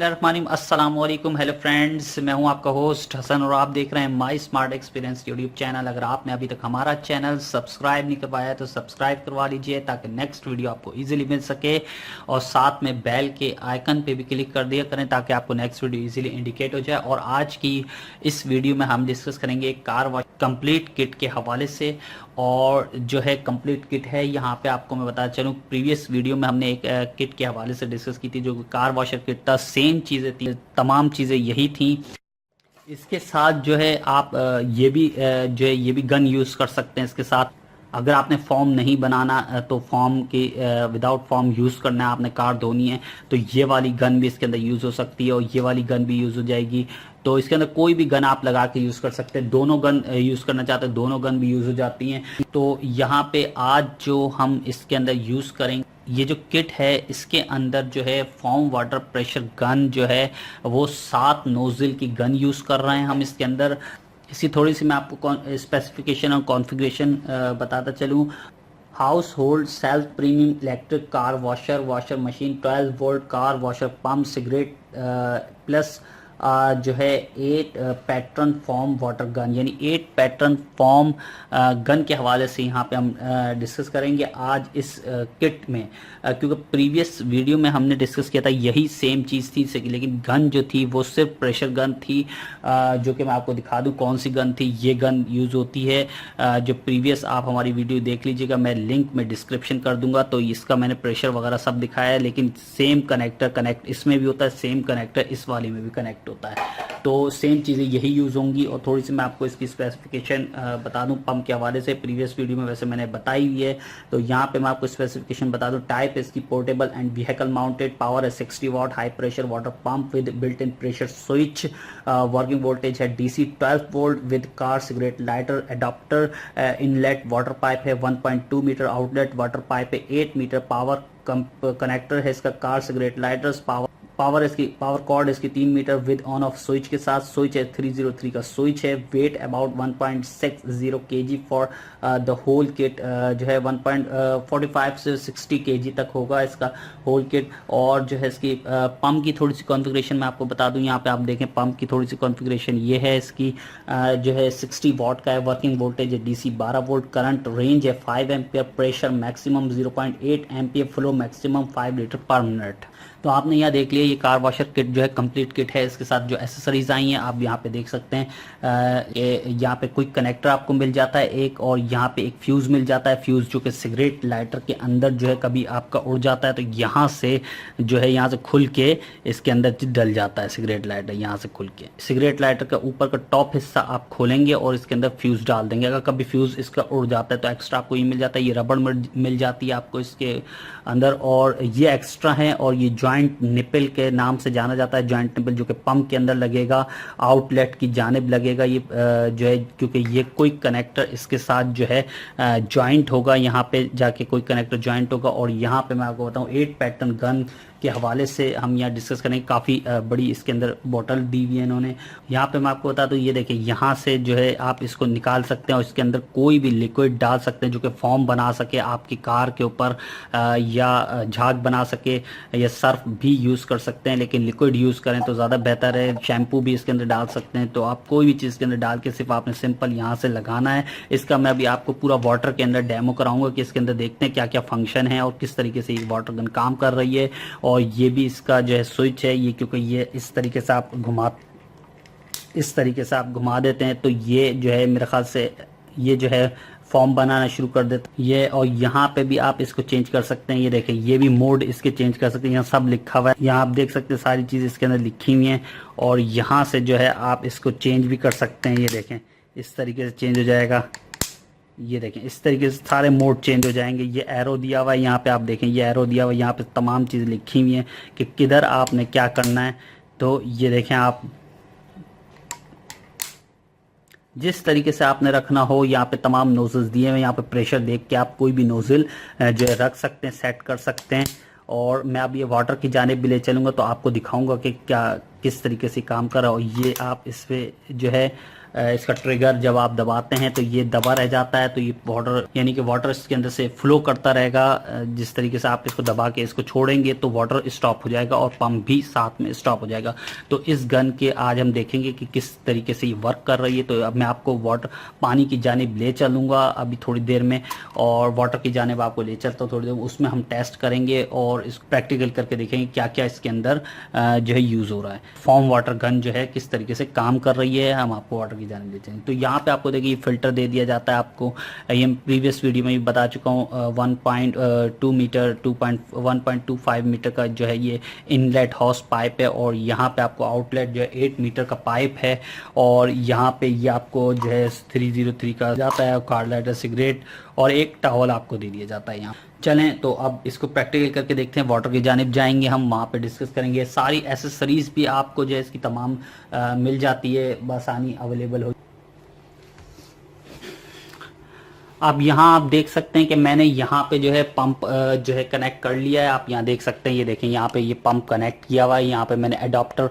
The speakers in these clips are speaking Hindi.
बिस्मिल्लाहिर्रहमानिर्रहीम, अस्सलाम वालेकुम। हेलो फ्रेंड्स, मैं हूं आपका होस्ट हसन और आप देख रहे हैं माई स्मार्ट एक्सपीरियंस यूट्यूब चैनल। अगर आपने अभी तक हमारा चैनल सब्सक्राइब नहीं करवाया तो सब्सक्राइब करवा लीजिए ताकि नेक्स्ट वीडियो आपको इजीली मिल सके, और साथ में बेल के आइकन पे भी क्लिक कर दिया करें ताकि आपको नेक्स्ट वीडियो इजीली इंडिकेट हो जाए। और आज की इस वीडियो में हम डिस्कस करेंगे एक कार वॉश कंप्लीट किट के हवाले से। और जो है कंप्लीट किट है, यहाँ पे आपको मैं बता चलूँ, प्रीवियस वीडियो में हमने एक किट के हवाले से डिस्कस की थी जो कार वॉशर किट था। सेम चीज़ें थी, तमाम चीज़ें यही थी। इसके साथ जो है आप ये भी जो है ये भी गन यूज़ कर सकते हैं इसके साथ। अगर आपने फॉर्म नहीं बनाना तो फॉर्म के विदाउट फॉर्म यूज़ करना है, आपने कार धोनी है तो ये वाली गन भी इसके अंदर यूज़ हो सकती है और ये वाली गन भी यूज़ हो जाएगी। तो इसके अंदर कोई भी गन आप लगा के यूज़ कर सकते हैं। दोनों गन यूज़ करना चाहते हैं, दोनों गन भी यूज़ हो जाती हैं। तो यहाँ पे आज जो हम इसके अंदर यूज़ करेंगे, ये जो किट है इसके अंदर जो है फॉर्म वाटर प्रेशर गन जो है वो 7 नोजल की गन यूज़ कर रहे हैं हम इसके अंदर। इसकी थोड़ी सी मैं आपको स्पेसिफिकेशन और कॉन्फ़िगरेशन बताता चलूँ। House hold self premium electric car washer, washer machine, 12 volt car washer pump, cigarette plus जो है 8 पैटर्न फॉर्म वाटर गन, यानी 8 पैटर्न फॉर्म गन के हवाले से यहाँ पे हम डिस्कस करेंगे आज इस किट में। क्योंकि प्रीवियस वीडियो में हमने डिस्कस किया था यही सेम चीज़ थी, लेकिन गन जो थी वो सिर्फ प्रेशर गन थी। जो कि मैं आपको दिखा दूँ कौन सी गन थी। ये गन यूज़ होती है, जो प्रीवियस आप हमारी वीडियो देख लीजिएगा, मैं लिंक में डिस्क्रिप्शन कर दूंगा। तो इसका मैंने प्रेशर वगैरह सब दिखाया है, लेकिन सेम कनेक्टर कनेक्ट इसमें भी होता है, सेम कनेक्टर इस वाले में भी कनेक्ट होता है। तो सेम चीज़ें यही यूज़ होंगी। और थोड़ी सी मैं आपको इसकी स्पेसिफिकेशन बता दूं पंप के हवाले से, प्रीवियस वीडियो में वैसे मैंने बताई हुई है। तो यहाँ पे मैं आपको स्पेसिफिकेशन बता दूं। टाइप इसकी portable and vehicle mounted, power है 60 watt, high pressure water pump with built in pressure switch, working voltage है DC 12 volt with car cigarette lighter adapter, inlet water pipe है 1.2 मीटर, आउटलेट वाटर पाइप है 8 मीटर, पावर कनेक्टर है इसका car cigarette lighters, power cord इसकी 3 meter with on off switch के साथ, स्विच है 303 का स्विच है। Weight about 1.60 kg for the whole kit, जो है 1.45 से 60 kg तक होगा इसका होल किट। और जो है इसकी पंप की थोड़ी सी कॉन्फ़िगरेशन मैं आपको बता दूं। यहाँ पे आप देखें पंप की थोड़ी सी कॉन्फ़िगरेशन ये है इसकी, जो है 60 वाट का है, वर्किंग वोल्टेज है डीसी 12 वोल्ट, करंट रेंज है 5 ampere, pressure maximum 0.8 ampere, flow maximum 5 litre पर मिनट। तो आपने यहाँ देख लिया ये कार वॉशर किट जो है कंप्लीट किट है। इसके साथ जो एसेसरीज आई हैं आप यहाँ पे देख सकते हैं। यहाँ पे क्विक कनेक्टर आपको मिल जाता है एक, और यहाँ पे एक फ्यूज़ मिल जाता है। फ्यूज़ जो कि सिगरेट लाइटर के अंदर जो है कभी आपका उड़ जाता है तो यहाँ से जो है यहाँ से खुल के इसके अंदर डल जाता है सिगरेट लाइटर। यहाँ से खुल के सिगरेट लाइटर का ऊपर का टॉप हिस्सा आप खोलेंगे और इसके अंदर फ्यूज़ डाल देंगे। अगर कभी फ्यूज़ इसका उड़ जाता है तो एक्स्ट्रा आपको ये मिल जाता है। ये रबड़ मिल जाती है आपको इसके अंदर, और ये एक्स्ट्रा है। और ये जॉइंट निपल के नाम से जाना जाता है, जॉइंट निपल, जो कि पंप के अंदर लगेगा, आउटलेट की जानिब लगेगा ये जो है, क्योंकि ये कोई कनेक्टर इसके साथ जो है जॉइंट होगा, यहाँ पे जाके कोई कनेक्टर जॉइंट होगा। और यहाँ पे मैं आपको बताऊँ 8 पैटर्न गन के हवाले से हम यहाँ डिस्कस करेंगे। काफ़ी बड़ी इसके अंदर बोतल दी हुई है इन्होंने। यहाँ पे मैं आपको बता दूँ, ये देखिए यहाँ से जो है आप इसको निकाल सकते हैं और इसके अंदर कोई भी लिक्विड डाल सकते हैं जो कि फॉर्म बना सके आपकी कार के ऊपर, या झाग बना सके, या सर्फ भी यूज़ कर सकते हैं, लेकिन लिक्विड यूज़ करें तो ज़्यादा बेहतर है। शैम्पू भी इसके अंदर डाल सकते हैं। तो आप कोई भी चीज़ के अंदर डाल के सिर्फ आपने सिंपल यहाँ से लगाना है। इसका मैं अभी आपको पूरा वाटर के अंदर डेमो कराऊंगा कि इसके अंदर देखते हैं क्या क्या फंक्शन है और किस तरीके से ये वाटर गन काम कर रही है। और ये भी इसका जो है स्विच है ये, क्योंकि ये इस तरीके से आप घुमा देते हैं तो ये जो है मेरे ख्याल से ये जो है फॉर्म बनाना शुरू कर देता है ये। और यहाँ पे भी आप इसको चेंज कर सकते हैं। ये देखें ये भी मोड इसके चेंज कर सकते हैं, यहाँ सब लिखा हुआ है। यहाँ आप देख सकते हैं सारी चीज़ इसके अंदर लिखी हुई हैं। और यहाँ से जो है आप इसको चेंज भी कर सकते हैं। ये देखें इस तरीके से चेंज हो जाएगा। ये देखें इस तरीके से सारे मोड चेंज हो जाएंगे। ये एरो दिया हुआ है, यहाँ पे आप देखें ये एरो दिया हुआ है, यहाँ पे तमाम चीज़ लिखी हुई हैं कि किधर आपने क्या करना है। तो ये देखें आप जिस तरीके से आपने रखना हो, यहाँ पे तमाम नोजल्स दिए हुए हैं। यहाँ पे प्रेशर देख के आप कोई भी नोजल जो है रख सकते हैं, सेट कर सकते हैं। और मैं अब ये वाटर की जानिब भी ले चलूँगा तो आपको दिखाऊंगा कि क्या किस तरीके से काम कर रहा है। और ये आप इस पर जो है इसका ट्रिगर जब आप दबाते हैं तो ये दबा रह जाता है, तो ये वाटर यानी कि वाटर इसके अंदर से फ्लो करता रहेगा। जिस तरीके से आप इसको दबा के इसको छोड़ेंगे तो वाटर स्टॉप हो जाएगा और पंप भी साथ में स्टॉप हो जाएगा। तो इस गन के आज हम देखेंगे कि किस तरीके से ये वर्क कर रही है। तो अब मैं आपको पानी की जानिब ले चलूँगा अभी थोड़ी देर में, और वाटर की जानिब आपको ले चलता हूँ थोड़ी देर, उसमें हम टेस्ट करेंगे और इस प्रैक्टिकल करके देखेंगे क्या क्या इसके अंदर जो है यूज़ हो रहा है। फॉर्म वाटर गन जो है किस तरीके से काम कर रही है, हम आपको वाटर की जानिब ले चलेंगे। तो यहाँ पे आपको देखिए फिल्टर दे दिया जाता है आपको, ये प्रीवियस वीडियो में भी बता चुका हूँ। 1.2 मीटर 1.25 मीटर का जो है ये इनलेट हॉस पाइप है, और यहाँ पे आपको आउटलेट जो है 8 मीटर का पाइप है, और यहाँ पे ये आपको जो है 303 का जाता है कार्ड लाइटर सिगरेट, और एक टॉवल आपको दे दिया जाता है यहाँ। चलें तो अब इसको प्रैक्टिकल करके देखते हैं। वाटर की जानिब जाएंगे हम, वहाँ पे डिस्कस करेंगे। सारी एसेसरीज भी आपको जो है इसकी तमाम मिल जाती है, बआसानी अवेलेबल हो। अब यहाँ आप देख सकते हैं कि मैंने यहाँ पे जो है पंप जो है कनेक्ट कर लिया है। आप यहाँ देख सकते हैं, ये देखें यहाँ पे ये पंप कनेक्ट किया हुआ है। यहाँ पे मैंने अडॉप्टर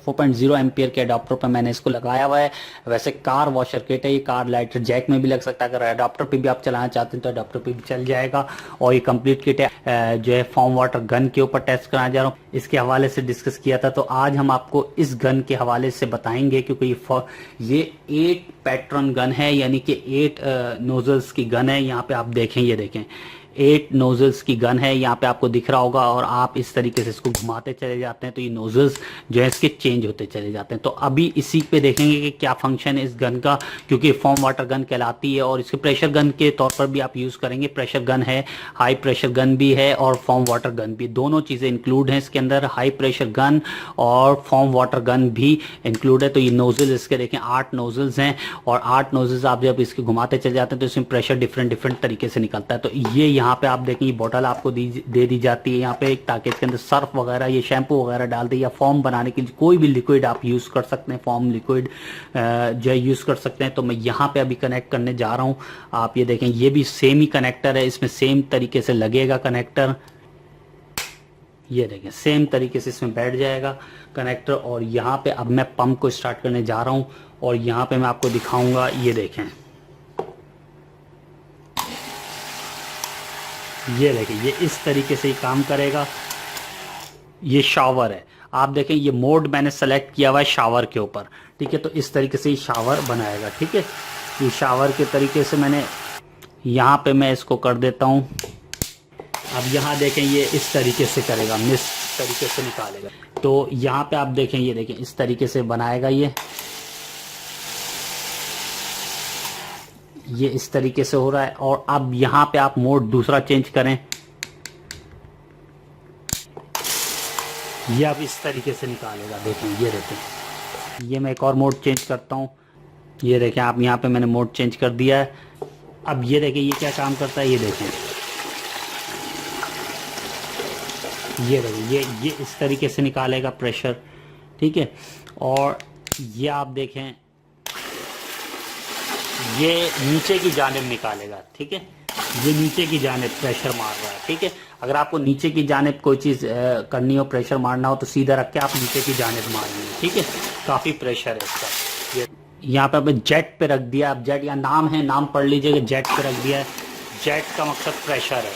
4.0 एम्पियर के अडॉप्टर पर मैंने इसको लगाया हुआ है। वैसे कार वॉशर किट है, ये कार लाइटर जैक में भी लग सकता है। अगर अडॉप्टर पे भी आप चलाना चाहते हैं तो अडॉप्टर पे भी चल जाएगा। और ये कंप्लीट किट है जो है फॉर्म वाटर गन के ऊपर टेस्ट कराना जा रहा हूँ। इसके हवाले से डिस्कस किया था, तो आज हम आपको इस गन के हवाले से बताएंगे, क्योंकि ये 8 पैटर्न गन है, यानी कि 8 नोजल्स की गन है। यहाँ पे आप देखें, ये देखें 8 नोजल्स की गन है, यहाँ पे आपको दिख रहा होगा। और आप इस तरीके से इसको घुमाते चले जाते हैं तो ये नोजल्स जो है इसके चेंज होते चले जाते हैं। तो अभी इसी पे देखेंगे कि क्या फंक्शन है इस गन का, क्योंकि फॉर्म वाटर गन कहलाती है। और इसके प्रेशर गन के तौर पर भी आप यूज़ करेंगे। प्रेशर गन है, हाई प्रेशर गन भी है, और फॉर्म वाटर गन भी, दोनों चीज़ें इंक्लूड हैं इसके अंदर। हाई प्रेशर गन और फॉर्म वाटर गन भी इंक्लूड है। तो ये नोजल इसके देखें 8 नोजल्स हैं, और 8 नोजल्स आप जब इसके घुमाते चले जाते हैं तो इसमें प्रेशर डिफरेंट तरीके से निकलता है। तो ये यहाँ पे आप देखें, ये बोतल आपको दे दी जाती है यहाँ पे, ताकि इसके अंदर सर्फ वगैरह, ये शैम्पू वगैरह डाल दे, या फॉर्म बनाने के लिए कोई भी लिक्विड आप यूज़ कर सकते हैं, फॉर्म लिक्विड जो है यूज़ कर सकते हैं। तो मैं यहाँ पे अभी कनेक्ट करने जा रहा हूँ। आप ये देखें, ये भी सेम ही कनेक्टर है, इसमें सेम तरीके से लगेगा कनेक्टर। ये देखें सेम तरीके से इसमें बैठ जाएगा कनेक्टर। और यहाँ पे अब मैं पंप को स्टार्ट करने जा रहा हूँ, और यहाँ पे मैं आपको दिखाऊंगा। ये देखें, ये देखें, ये इस तरीके से ही काम करेगा। ये शावर है, आप देखें ये मोड मैंने सेलेक्ट किया हुआ है शावर के ऊपर, ठीक है। तो इस तरीके से ये शावर बनाएगा, ठीक है। ये शावर के तरीके से मैंने यहाँ पे मैं इसको कर देता हूँ। अब यहाँ देखें, ये इस तरीके से करेगा, मिस तरीके से निकालेगा। तो यहाँ पे आप देखें, ये देखें इस तरीके से बनाएगा ये इस तरीके से हो रहा है। और अब यहाँ पे आप मोड दूसरा चेंज करें, ये अब इस तरीके से निकालेगा। देखें, ये देखें, ये मैं एक और मोड चेंज करता हूँ। ये देखें आप, यहाँ पे मैंने मोड चेंज कर दिया है। अब ये देखें ये क्या काम करता है, ये देखें, ये देखें, ये इस तरीके से निकालेगा प्रेशर, ठीक है। और ये आप देखें, ये नीचे की जानिब निकालेगा, ठीक है। ये नीचे की जानिब प्रेशर मार रहा है, ठीक है। अगर आपको नीचे की जानिब कोई चीज़ करनी हो, प्रेशर मारना हो, तो सीधा रख के आप नीचे की जानिब मारेंगे, ठीक है। काफ़ी प्रेशर है इसका। ये यहाँ पे जेट पे रख दिया। अब जेट, या नाम है, नाम पढ़ लीजिएगा, जेट पे रख दिया है। जेट का मकसद प्रेशर है,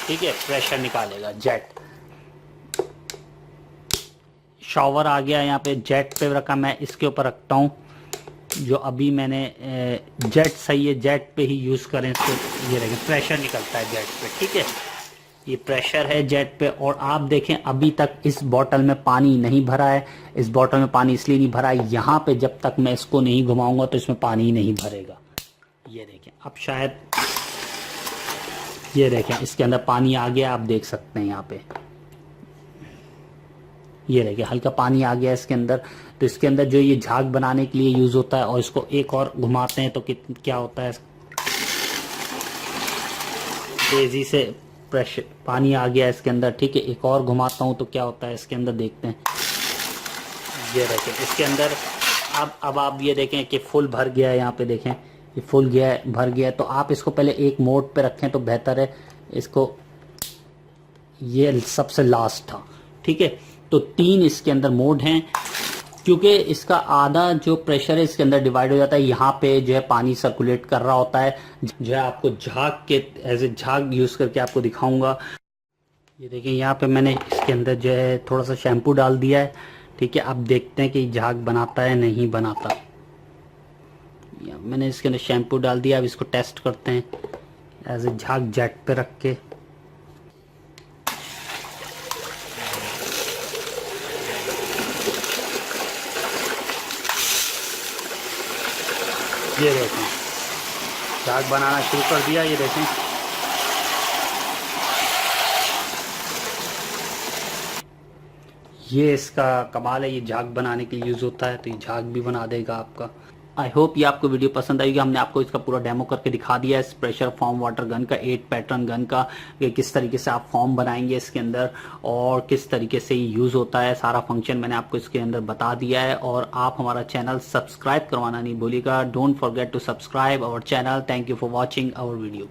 ठीक है, प्रेशर निकालेगा जेट। शॉवर आ गया, यहाँ पे जेट पे रखा, मैं इसके ऊपर रखता हूँ जो अभी मैंने जेट सही है, जेट पे ही यूज़ करें इसको। ये देखें प्रेशर निकलता है जेट पे, ठीक है। ये प्रेशर है जेट पे। और आप देखें अभी तक इस बोतल में पानी नहीं भरा है। इस बोतल में पानी इसलिए नहीं भरा है, यहाँ पे जब तक मैं इसको नहीं घुमाऊंगा तो इसमें पानी नहीं भरेगा। ये देखें, अब शायद ये देखें इसके अंदर पानी आ गया, आप देख सकते हैं यहाँ पे। ये देखिए हल्का पानी आ गया इसके अंदर। तो इसके अंदर जो ये झाग बनाने के लिए यूज़ होता है, और इसको एक और घुमाते हैं तो क्या होता है, तेज़ी से प्रेशर पानी आ गया इसके अंदर, ठीक है। एक और घुमाता हूँ तो क्या होता है इसके अंदर, देखते हैं। ये देखें इसके अंदर अब आप ये देखें कि फुल भर गया है। यहाँ पे देखें ये फुल गया है, भर गया है। तो आप इसको पहले एक मोड पे रखें तो बेहतर है। इसको, ये सबसे लास्ट था, ठीक है। तो 3 इसके अंदर मोड हैं। क्योंकि इसका आधा जो प्रेशर है इसके अंदर डिवाइड हो जाता है, यहाँ पे जो है पानी सर्कुलेट कर रहा होता है। जो है आपको झाग के एज ए झाग यूज करके आपको दिखाऊंगा। ये देखिए यहाँ पे मैंने इसके अंदर जो है थोड़ा सा शैम्पू डाल दिया है, ठीक है। अब देखते हैं कि झाग बनाता है नहीं बनाता। मैंने इसके अंदर शैम्पू डाल दिया, अब इसको टेस्ट करते हैं एज ए झाग जेट पे रख के। ये देखें झाग बनाना शुरू कर दिया, ये देखें। ये इसका कमाल है, ये झाग बनाने के लिए यूज़ होता है, तो ये झाग भी बना देगा आपका। आई होप ये आपको वीडियो पसंद आएगी। हमने आपको इसका पूरा डेमो करके दिखा दिया है, इस प्रेशर फॉर्म वाटर गन का, 8 पैटर्न गन का, कि किस तरीके से आप फॉर्म बनाएंगे इसके अंदर और किस तरीके से ये यूज़ होता है। सारा फंक्शन मैंने आपको इसके अंदर बता दिया है। और आप हमारा चैनल सब्सक्राइब करवाना नहीं भूलिएगा। Don't forget to subscribe our channel. Thank you for watching our video.